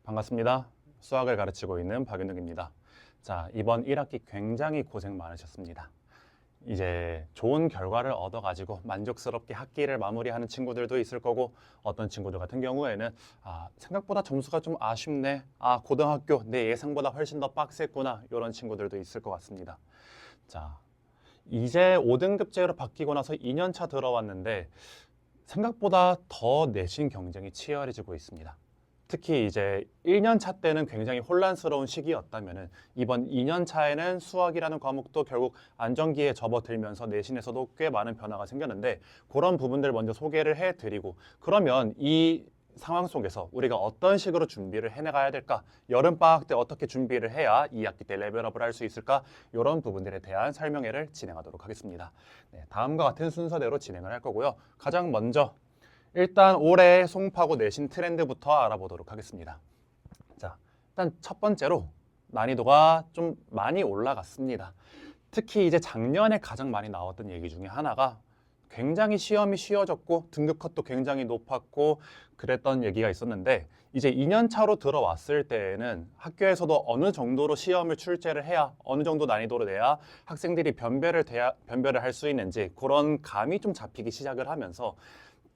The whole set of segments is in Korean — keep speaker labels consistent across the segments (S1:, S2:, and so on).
S1: 반갑습니다. 수학을 가르치고 있는 박윤욱입니다. 자, 이번 1학기 굉장히 고생 많으셨습니다. 이제 좋은 결과를 얻어가지고 만족스럽게 학기를 마무리하는 친구들도 있을 거고, 어떤 친구들 같은 경우에는 생각보다 점수가 좀 아쉽네. 고등학교 내 예상보다 훨씬 더 빡셌구나. 이런 친구들도 있을 것 같습니다. 자, 이제 5등급제로 바뀌고 나서 2년차 들어왔는데 생각보다 더 내신 경쟁이 치열해지고 있습니다. 특히 이제 1년 차 때는 굉장히 혼란스러운 시기였다면은 이번 2년 차에는 수학이라는 과목도 결국 안정기에 접어들면서 내신에서도 꽤 많은 변화가 생겼는데, 그런 부분들 먼저 소개를 해드리고, 그러면 이 상황 속에서 우리가 어떤 식으로 준비를 해나가야 될까? 여름방학 때 어떻게 준비를 해야 2학기 때 레벨업을 할 수 있을까? 이런 부분들에 대한 설명회를 진행하도록 하겠습니다. 네, 다음과 같은 순서대로 진행을 할 거고요. 가장 먼저 일단 올해 송파구 내신 트렌드부터 알아보도록 하겠습니다. 자, 일단 첫 번째로 난이도가 좀 많이 올라갔습니다. 특히 이제 작년에 가장 많이 나왔던 얘기 중에 하나가 굉장히 시험이 쉬워졌고 등급 컷도 굉장히 높았고 그랬던 얘기가 있었는데, 이제 2년 차로 들어왔을 때에는 학교에서도 어느 정도로 시험을 출제를 해야, 어느 정도 난이도로 내야 학생들이 변별을 할 수 있는지 그런 감이 좀 잡히기 시작을 하면서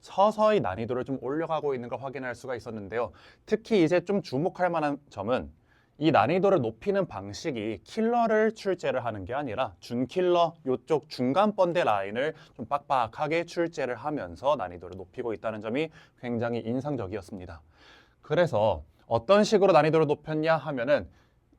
S1: 서서히 난이도를 좀 올려가고 있는 걸 확인할 수가 있었는데요. 특히 이제 좀 주목할 만한 점은 이 난이도를 높이는 방식이 킬러를 출제를 하는 게 아니라 준킬러, 요쪽 중간 번대 라인을 좀 빡빡하게 출제를 하면서 난이도를 높이고 있다는 점이 굉장히 인상적이었습니다. 그래서 어떤 식으로 난이도를 높였냐 하면은,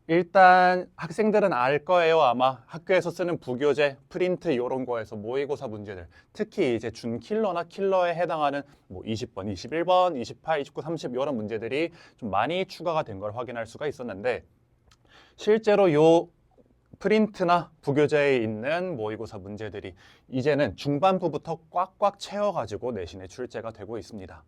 S1: 일단 학생들은 알 거예요. 아마 학교에서 쓰는 부교재, 프린트 이런 거에서 모의고사 문제들, 특히 이제 준킬러나 킬러에 해당하는 뭐 20번, 21번, 28, 29, 30 이런 문제들이 좀 많이 추가가 된 걸 확인할 수가 있었는데, 실제로 요 프린트나 부교재에 있는 모의고사 문제들이 이제는 중반부부터 꽉꽉 채워가지고 내신에 출제가 되고 있습니다.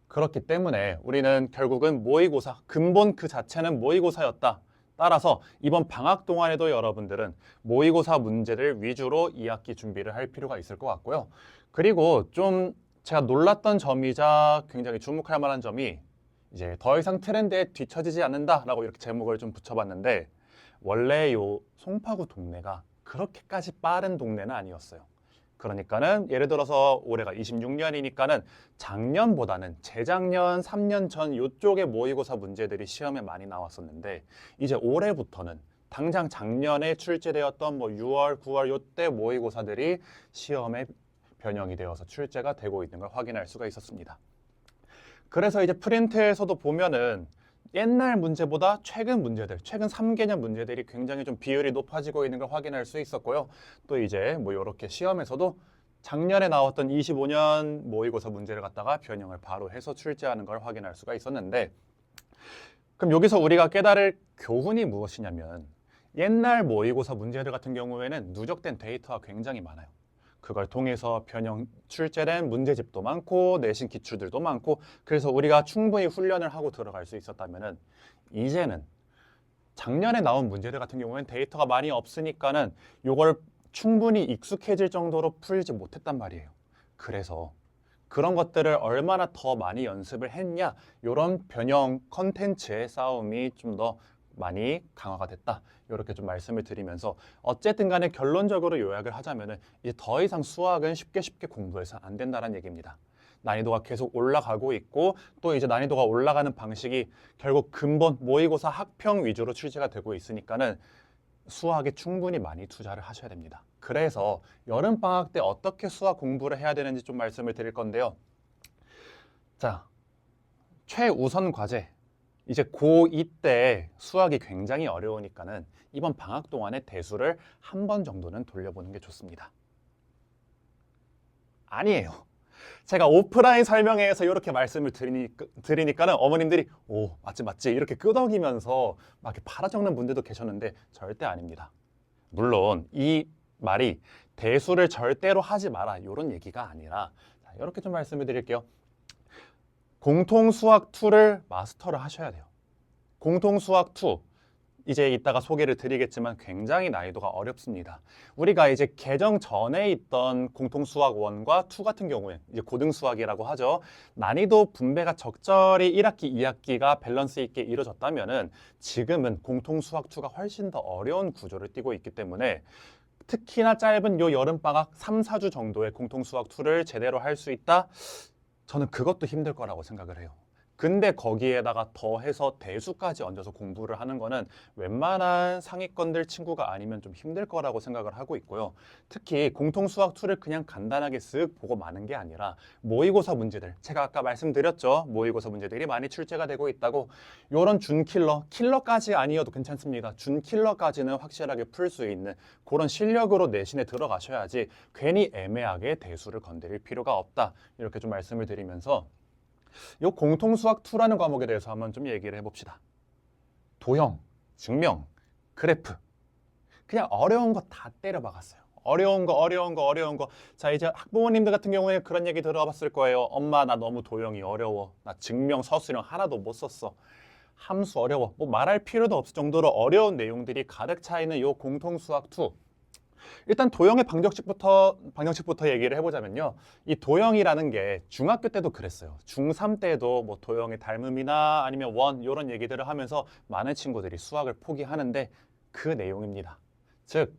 S1: 그렇기 때문에 우리는 결국은 모의고사, 근본 그 자체는 모의고사였다. 따라서 이번 방학 동안에도 여러분들은 모의고사 문제를 위주로 2학기 준비를 할 필요가 있을 것 같고요. 그리고 좀 제가 놀랐던 점이자 굉장히 주목할 만한 점이, 이제 더 이상 트렌드에 뒤처지지 않는다라고 이렇게 제목을 좀 붙여봤는데, 원래 요 송파구 동네가 그렇게까지 빠른 동네는 아니었어요. 그러니까는 예를 들어서 올해가 26년이니까는 작년보다는 재작년 3년 전 요쪽의 모의고사 문제들이 시험에 많이 나왔었는데, 이제 올해부터는 당장 작년에 출제되었던 뭐 6월, 9월 요때 모의고사들이 시험에 변형이 되어서 출제가 되고 있는 걸 확인할 수가 있었습니다. 그래서 이제 프린트에서도 보면은 옛날 문제보다 최근 문제들, 최근 3개년 문제들이 굉장히 좀 비율이 높아지고 있는 걸 확인할 수 있었고요. 또 이제 뭐 이렇게 시험에서도 작년에 나왔던 25년 모의고사 문제를 갖다가 변형을 바로 해서 출제하는 걸 확인할 수가 있었는데, 그럼 여기서 우리가 깨달을 교훈이 무엇이냐면, 옛날 모의고사 문제들 같은 경우에는 누적된 데이터가 굉장히 많아요. 그걸 통해서 변형 출제된 문제집도 많고 내신 기출들도 많고, 그래서 우리가 충분히 훈련을 하고 들어갈 수 있었다면은, 이제는 작년에 나온 문제들 같은 경우에는 데이터가 많이 없으니까는 요걸 충분히 익숙해질 정도로 풀지 못했단 말이에요. 그래서 그런 것들을 얼마나 더 많이 연습을 했냐, 이런 변형 컨텐츠의 싸움이 좀 더 많이 강화가 됐다, 이렇게 좀 말씀을 드리면서, 어쨌든 간에 결론적으로 요약을 하자면은 이제 더 이상 수학은 쉽게 공부해서 안 된다는 얘기입니다. 난이도가 계속 올라가고 있고, 또 이제 난이도가 올라가는 방식이 결국 근본 모의고사 학평 위주로 출제가 되고 있으니까는 수학에 충분히 많이 투자를 하셔야 됩니다. 그래서 여름방학 때 어떻게 수학 공부를 해야 되는지 좀 말씀을 드릴 건데요. 자, 최우선 과제. 이제 고2 때 수학이 굉장히 어려우니까는 이번 방학 동안에 대수를 한 번 정도는 돌려보는 게 좋습니다. 아니에요. 제가 오프라인 설명회에서 이렇게 말씀을 드리니까는 어머님들이 오, 맞지 이렇게 끄덕이면서 막 이렇게 팔아 적는 분들도 계셨는데, 절대 아닙니다. 물론 이 말이 대수를 절대로 하지 마라 이런 얘기가 아니라, 이렇게 좀 말씀을 드릴게요. 공통수학 2를 마스터를 하셔야 돼요. 공통수학 2, 이제 이따가 소개를 드리겠지만 굉장히 난이도가 어렵습니다. 우리가 이제 개정 전에 있던 공통수학 1과 2 같은 경우에 이제 고등수학이라고 하죠. 난이도 분배가 적절히 1학기, 2학기가 밸런스 있게 이루어졌다면은 지금은 공통수학 2가 훨씬 더 어려운 구조를 띠고 있기 때문에 특히나 짧은 요 여름방학 3, 4주 정도의 공통수학 2를 제대로 할 수 있다? 저는 그것도 힘들 거라고 생각을 해요. 근데 거기에다가 더해서 대수까지 얹어서 공부를 하는 거는 웬만한 상위권들 친구가 아니면 좀 힘들 거라고 생각을 하고 있고요. 특히 공통수학 2를 그냥 간단하게 쓱 보고 마는 게 아니라 모의고사 문제들, 제가 아까 말씀드렸죠. 모의고사 문제들이 많이 출제가 되고 있다고. 요런 킬러까지 아니어도 괜찮습니다. 킬러까지는 확실하게 풀 수 있는 그런 실력으로 내신에 들어가셔야지 괜히 애매하게 대수를 건드릴 필요가 없다. 이렇게 좀 말씀을 드리면서 이 공통수학 2라는 과목에 대해서 한번 좀 얘기를 해봅시다. 도형, 증명, 그래프. 그냥 어려운 거 다 때려박았어요. 어려운 거. 자, 이제 학부모님들 같은 경우에 그런 얘기 들어봤을 거예요. 엄마, 나 너무 도형이 어려워. 나 증명, 서술형 하나도 못 썼어. 함수 어려워. 뭐 말할 필요도 없을 정도로 어려운 내용들이 가득 차 있는 이 공통수학 2. 일단 도형의 방정식부터 얘기를 해보자면요. 이 도형이라는 게 중학교 때도 그랬어요. 중3 때도 뭐 도형의 닮음이나 아니면 원 이런 얘기들을 하면서 많은 친구들이 수학을 포기하는데 그 내용입니다. 즉,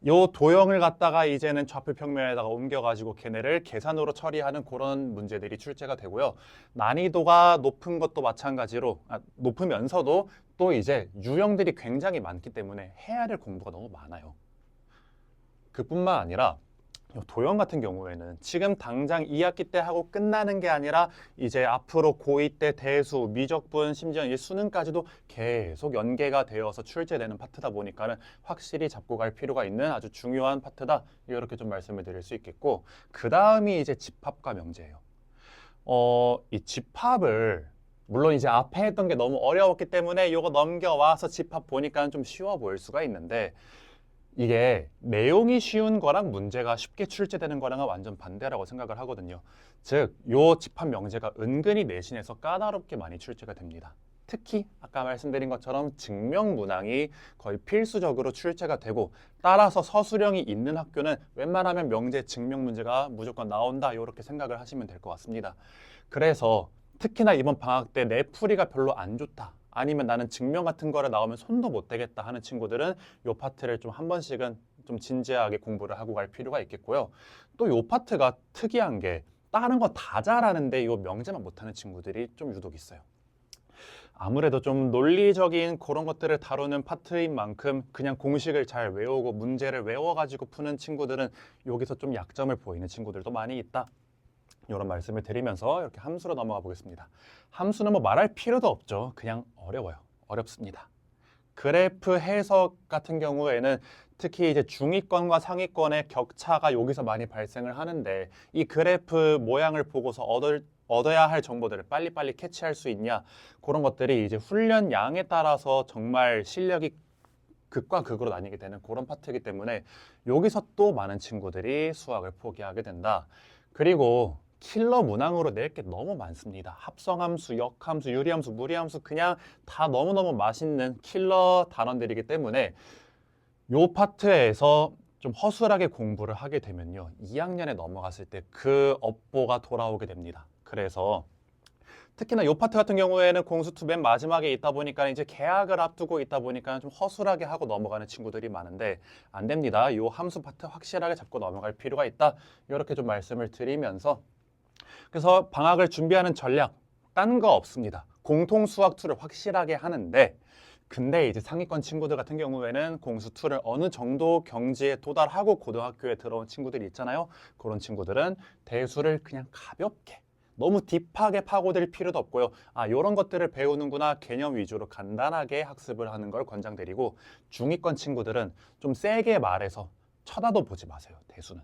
S1: 요 도형을 갖다가 이제는 좌표 평면에다가 옮겨가지고 걔네를 계산으로 처리하는 그런 문제들이 출제가 되고요. 난이도가 높은 것도 마찬가지로 높으면서도 또 이제 유형들이 굉장히 많기 때문에 해야 될 공부가 너무 많아요. 그뿐만 아니라 도형 같은 경우에는 지금 당장 2학기 때 하고 끝나는 게 아니라 이제 앞으로 고2 때 대수, 미적분, 심지어 이제 수능까지도 계속 연계가 되어서 출제되는 파트다 보니까는 확실히 잡고 갈 필요가 있는 아주 중요한 파트다. 이렇게 좀 말씀을 드릴 수 있겠고, 그 다음이 이제 집합과 명제예요. 이 집합을 물론 이제 앞에 했던 게 너무 어려웠기 때문에 이거 넘겨와서 집합 보니까 좀 쉬워 보일 수가 있는데 이게 내용이 쉬운 거랑 문제가 쉽게 출제되는 거랑은 완전 반대라고 생각을 하거든요. 즉, 요 집합 명제가 은근히 내신에서 까다롭게 많이 출제가 됩니다. 특히 아까 말씀드린 것처럼 증명 문항이 거의 필수적으로 출제가 되고 따라서 서술형이 있는 학교는 웬만하면 명제 증명 문제가 무조건 나온다 이렇게 생각을 하시면 될 것 같습니다. 그래서 특히나 이번 방학 때 내 풀이가 별로 안 좋다. 아니면 나는 증명 같은 거를 나오면 손도 못 대겠다 하는 친구들은 요 파트를 좀 한 번씩은 좀 진지하게 공부를 하고 갈 필요가 있겠고요. 또 요 파트가 특이한 게 다른 거 다 잘하는데 요 명제만 못하는 친구들이 좀 유독 있어요. 아무래도 좀 논리적인 그런 것들을 다루는 파트인 만큼 그냥 공식을 잘 외우고 문제를 외워가지고 푸는 친구들은 여기서 좀 약점을 보이는 친구들도 많이 있다. 이런 말씀을 드리면서 이렇게 함수로 넘어가 보겠습니다. 함수는 뭐 말할 필요도 없죠. 그냥 어려워요. 어렵습니다. 그래프 해석 같은 경우에는 특히 이제 중위권과 상위권의 격차가 여기서 많이 발생을 하는데 이 그래프 모양을 보고서 얻어야 할 정보들을 빨리빨리 캐치할 수 있냐 그런 것들이 이제 훈련 양에 따라서 정말 실력이 극과 극으로 나뉘게 되는 그런 파트이기 때문에 여기서 또 많은 친구들이 수학을 포기하게 된다. 그리고 킬러 문항으로 낼 게 너무 많습니다. 합성함수, 역함수, 유리함수, 무리함수 그냥 다 너무너무 맛있는 킬러 단원들이기 때문에 요 파트에서 좀 허술하게 공부를 하게 되면요. 2학년에 넘어갔을 때 그 업보가 돌아오게 됩니다. 그래서 특히나 요 파트 같은 경우에는 공수2 맨 마지막에 있다 보니까 이제 개학을 앞두고 있다 보니까 좀 허술하게 하고 넘어가는 친구들이 많은데 안 됩니다. 요 함수 파트 확실하게 잡고 넘어갈 필요가 있다. 이렇게 좀 말씀을 드리면서 그래서 방학을 준비하는 전략 딴 거 없습니다. 공통 수학 2를 확실하게 하는데 근데 이제 상위권 친구들 같은 경우에는 공수 2를 어느 정도 경지에 도달하고 고등학교에 들어온 친구들이 있잖아요. 그런 친구들은 대수를 그냥 가볍게 너무 딥하게 파고들 필요도 없고요. 이런 것들을 배우는구나 개념 위주로 간단하게 학습을 하는 걸 권장드리고 중위권 친구들은 좀 세게 말해서 쳐다도 보지 마세요. 대수는.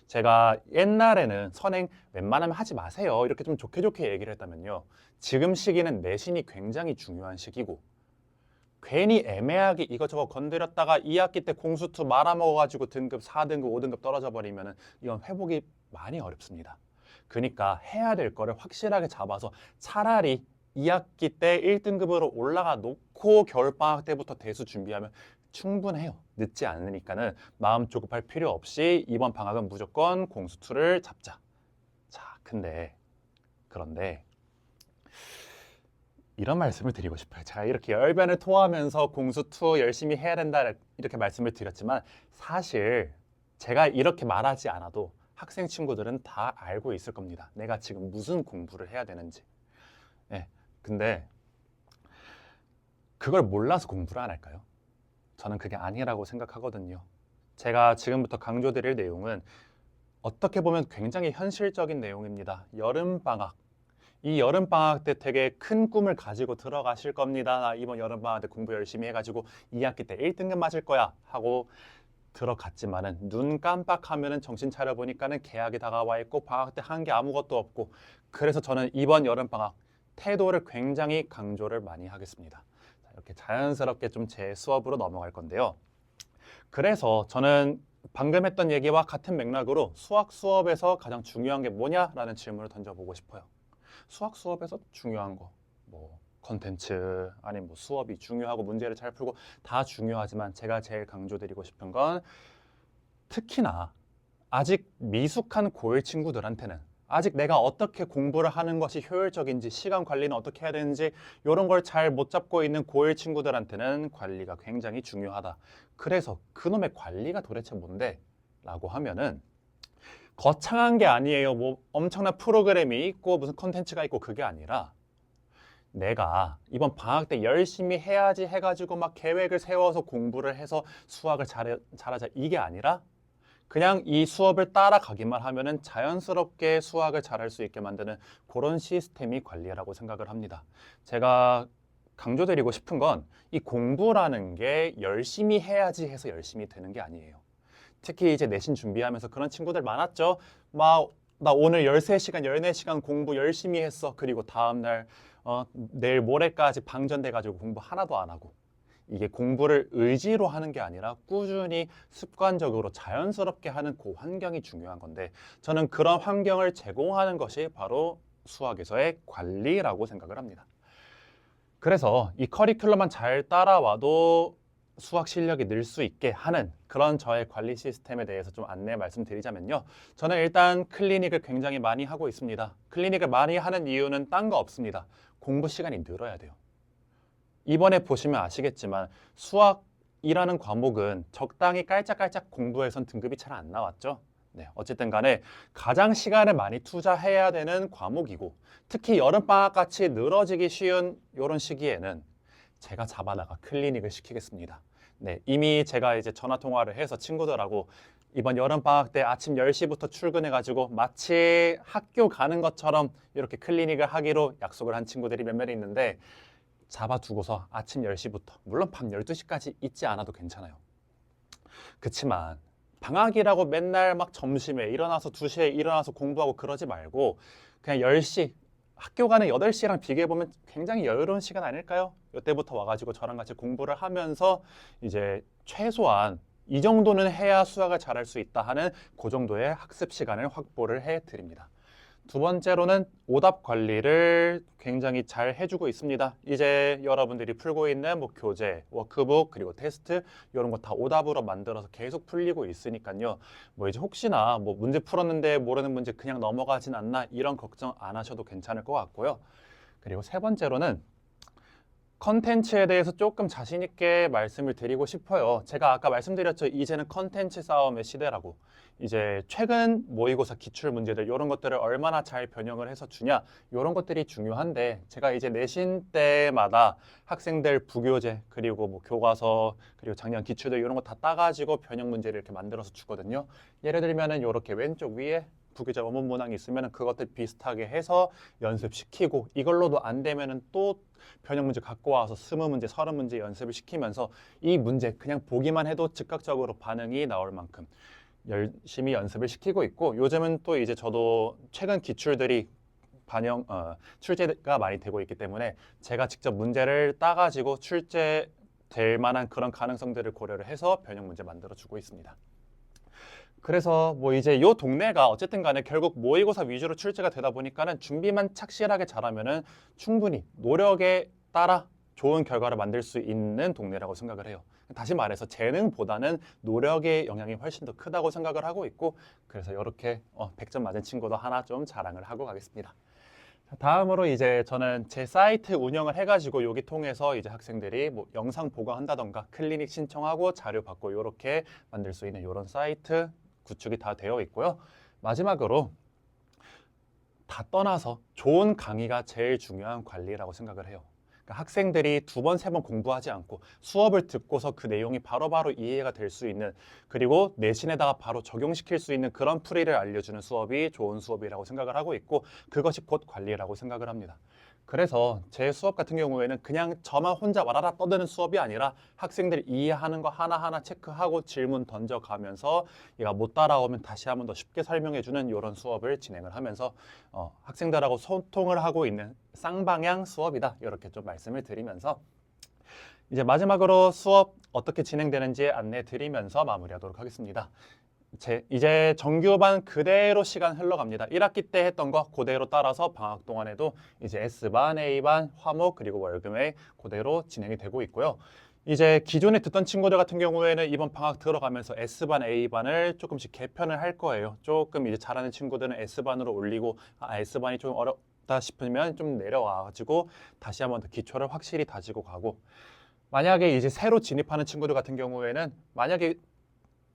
S1: 제가 옛날에는 선행 웬만하면 하지 마세요. 이렇게 좀 좋게 얘기를 했다면요. 지금 시기는 내신이 굉장히 중요한 시기고 괜히 애매하게 이것저것 건드렸다가 2학기 때 공수2 말아먹어가지고 등급 4등급, 5등급 떨어져 버리면 이건 회복이 많이 어렵습니다. 그러니까 해야 될 거를 확실하게 잡아서 차라리 2학기 때 1등급으로 올라가 놓고 겨울방학 때부터 대수 준비하면 충분해요. 늦지 않으니까는 마음 조급할 필요 없이 이번 방학은 무조건 공수2를 잡자. 자, 그런데 이런 말씀을 드리고 싶어요. 제가 이렇게 열변을 토하면서 공수2 열심히 해야 된다 이렇게 말씀을 드렸지만 사실 제가 이렇게 말하지 않아도 학생 친구들은 다 알고 있을 겁니다. 내가 지금 무슨 공부를 해야 되는지. 네, 근데 그걸 몰라서 공부를 안 할까요? 저는 그게 아니라고 생각하거든요. 제가 지금부터 강조드릴 내용은 어떻게 보면 굉장히 현실적인 내용입니다. 여름방학. 이 여름방학 때 되게 큰 꿈을 가지고 들어가실 겁니다. 나 이번 여름방학 때 공부 열심히 해가지고 2학기 때 1등급 맞을 거야 하고 들어갔지만은 눈 깜빡하면은 정신 차려보니까는 개학이 다가와 있고 방학 때 한 게 아무것도 없고 그래서 저는 이번 여름방학 태도를 굉장히 강조를 많이 하겠습니다. 자, 이렇게 자연스럽게 좀 제 수업으로 넘어갈 건데요. 그래서 저는 방금 했던 얘기와 같은 맥락으로 수학 수업에서 가장 중요한 게 뭐냐라는 질문을 던져보고 싶어요. 수학 수업에서 중요한 거, 뭐 컨텐츠 아니면 뭐 수업이 중요하고 문제를 잘 풀고 다 중요하지만 제가 제일 강조드리고 싶은 건 특히나 아직 미숙한 고1 친구들한테는 아직 내가 어떻게 공부를 하는 것이 효율적인지 시간 관리는 어떻게 해야 되는지 이런 걸 잘 못 잡고 있는 고1 친구들한테는 관리가 굉장히 중요하다. 그래서 그놈의 관리가 도대체 뭔데? 라고 하면은 거창한 게 아니에요. 뭐 엄청난 프로그램이 있고 무슨 컨텐츠가 있고 그게 아니라 내가 이번 방학 때 열심히 해야지 해가지고 막 계획을 세워서 공부를 해서 수학을 잘하자 이게 아니라 그냥 이 수업을 따라가기만 하면은 자연스럽게 수학을 잘할 수 있게 만드는 그런 시스템이 관리라고 생각을 합니다. 제가 강조드리고 싶은 건 이 공부라는 게 열심히 해야지 해서 열심히 되는 게 아니에요. 특히 이제 내신 준비하면서 그런 친구들 많았죠. 막 나 오늘 13시간, 14시간 공부 열심히 했어. 그리고 다음날 내일 모레까지 방전돼가지고 공부 하나도 안 하고. 이게 공부를 의지로 하는 게 아니라 꾸준히 습관적으로 자연스럽게 하는 그 환경이 중요한 건데 저는 그런 환경을 제공하는 것이 바로 수학에서의 관리라고 생각을 합니다. 그래서 이 커리큘럼만 잘 따라와도 수학 실력이 늘 수 있게 하는 그런 저의 관리 시스템에 대해서 좀 안내 말씀드리자면요. 저는 일단 클리닉을 굉장히 많이 하고 있습니다. 클리닉을 많이 하는 이유는 딴 거 없습니다. 공부 시간이 늘어야 돼요. 이번에 보시면 아시겠지만 수학이라는 과목은 적당히 깔짝깔짝 공부해선 등급이 잘 안 나왔죠. 네, 어쨌든 간에 가장 시간을 많이 투자해야 되는 과목이고 특히 여름방학 같이 늘어지기 쉬운 이런 시기에는 제가 잡아다가 클리닉을 시키겠습니다. 네, 이미 제가 이제 전화 통화를 해서 친구들하고 이번 여름방학 때 아침 10시부터 출근해가지고 마치 학교 가는 것처럼 이렇게 클리닉을 하기로 약속을 한 친구들이 몇몇 있는데 잡아두고서 아침 10시부터 물론 밤 12시까지 있지 않아도 괜찮아요. 그치만 방학이라고 맨날 막 점심에 일어나서 2시에 일어나서 공부하고 그러지 말고 그냥 10시 학교 가는 8시랑 비교해보면 굉장히 여유로운 시간 아닐까요? 이때부터 와가지고 저랑 같이 공부를 하면서 이제 최소한 이 정도는 해야 수학을 잘할 수 있다 하는 그 정도의 학습 시간을 확보를 해드립니다. 두 번째로는 오답 관리를 굉장히 잘 해주고 있습니다. 이제 여러분들이 풀고 있는 뭐 교재, 워크북, 그리고 테스트 이런 거 다 오답으로 만들어서 계속 풀리고 있으니까요. 뭐 이제 혹시나 뭐 문제 풀었는데 모르는 문제 그냥 넘어가진 않나 이런 걱정 안 하셔도 괜찮을 것 같고요. 그리고 세 번째로는 컨텐츠에 대해서 조금 자신 있게 말씀을 드리고 싶어요. 제가 아까 말씀드렸죠. 이제는 컨텐츠 싸움의 시대라고. 이제 최근 모의고사 기출 문제들 이런 것들을 얼마나 잘 변형을 해서 주냐 이런 것들이 중요한데 제가 이제 내신 때마다 학생들 부교재 그리고 뭐 교과서 그리고 작년 기출들 이런 거 다 따가지고 변형 문제를 이렇게 만들어서 주거든요. 예를 들면은 이렇게 왼쪽 위에 부교재 원문 문항이 있으면 그것들 비슷하게 해서 연습시키고 이걸로도 안 되면은 또 변형 문제 갖고 와서 20문제, 30문제 연습을 시키면서 이 문제 그냥 보기만 해도 즉각적으로 반응이 나올 만큼 열심히 연습을 시키고 있고 요즘은 또 이제 저도 최근 기출들이 출제가 많이 되고 있기 때문에 제가 직접 문제를 따가지고 출제될 만한 그런 가능성들을 고려를 해서 변형 문제 만들어 주고 있습니다. 그래서 뭐 이제 요 동네가 어쨌든 간에 결국 모의고사 위주로 출제가 되다 보니까는 준비만 착실하게 잘하면은 충분히 노력에 따라 좋은 결과를 만들 수 있는 동네라고 생각을 해요. 다시 말해서 재능보다는 노력의 영향이 훨씬 더 크다고 생각을 하고 있고, 그래서 이렇게 100점 맞은 친구도 하나 좀 자랑을 하고 가겠습니다. 자, 다음으로 이제 저는 제 사이트 운영을 해가지고 여기 통해서 이제 학생들이 뭐 영상 보강한다던가 클리닉 신청하고 자료 받고 이렇게 만들 수 있는 이런 사이트 구축이 다 되어 있고요. 마지막으로 다 떠나서 좋은 강의가 제일 중요한 관리라고 생각을 해요. 그러니까 학생들이 두 번, 세 번 공부하지 않고 수업을 듣고서 그 내용이 바로바로 이해가 될 수 있는, 그리고 내신에다가 바로 적용시킬 수 있는 그런 풀이를 알려주는 수업이 좋은 수업이라고 생각을 하고 있고, 그것이 곧 관리라고 생각을 합니다. 그래서 제 수업 같은 경우에는 그냥 저만 혼자 와라라 떠드는 수업이 아니라 학생들이 이해하는 거 하나하나 체크하고 질문 던져가면서 얘가 못 따라오면 다시 한번 더 쉽게 설명해주는 이런 수업을 진행을 하면서 학생들하고 소통을 하고 있는 쌍방향 수업이다, 이렇게 좀 말씀을 드리면서 이제 마지막으로 수업 어떻게 진행되는지 안내 드리면서 마무리하도록 하겠습니다. 이제 정규반 그대로 시간 흘러갑니다. 1학기 때 했던 거 그대로 따라서 방학 동안에도 이제 S반, A반, 화목 그리고 월금회 그대로 진행이 되고 있고요. 이제 기존에 듣던 친구들 같은 경우에는 이번 방학 들어가면서 S반, A반을 조금씩 개편을 할 거예요. 조금 이제 잘하는 친구들은 S반으로 올리고, S반이 좀 어렵다 싶으면 좀 내려와가지고 다시 한번 더 기초를 확실히 다지고 가고, 만약에 이제 새로 진입하는 친구들 같은 경우에는 만약에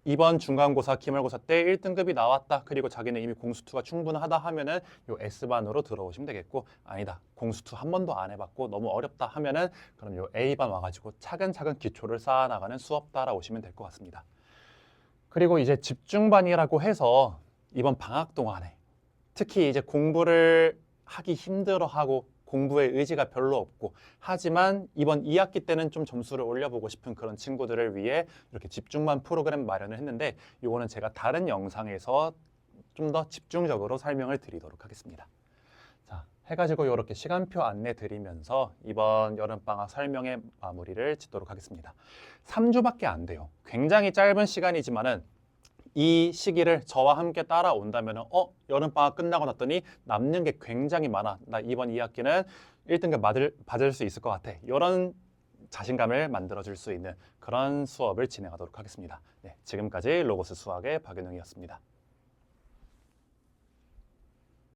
S1: 이번 중간고사, 기말고사 때 1등급이 나왔다, 그리고 자기는 이미 공수투가 충분하다 하면은 요 S반으로 들어오시면 되겠고, 아니다, 공수투 한 번도 안 해봤고 너무 어렵다 하면은 그럼 요 A반 와가지고 차근차근 기초를 쌓아나가는 수업 따라오시면 될 것 같습니다. 그리고 이제 집중반이라고 해서 이번 방학 동안에 특히 이제 공부를 하기 힘들어하고 공부에 의지가 별로 없고, 하지만 이번 2학기 때는 좀 점수를 올려보고 싶은 그런 친구들을 위해 이렇게 집중반 프로그램 마련을 했는데, 이거는 제가 다른 영상에서 좀 더 집중적으로 설명을 드리도록 하겠습니다. 자, 해가지고 이렇게 시간표 안내 드리면서 이번 여름방학 설명의 마무리를 짓도록 하겠습니다. 3주밖에 안 돼요. 굉장히 짧은 시간이지만은 이 시기를 저와 함께 따라온다면 여름방학 끝나고 났더니 남는 게 굉장히 많아, 나 이번 2학기는 1등급 받을 수 있을 것 같아, 이런 자신감을 만들어줄 수 있는 그런 수업을 진행하도록 하겠습니다. 네, 지금까지 로고스 수학의 박윤웅이었습니다.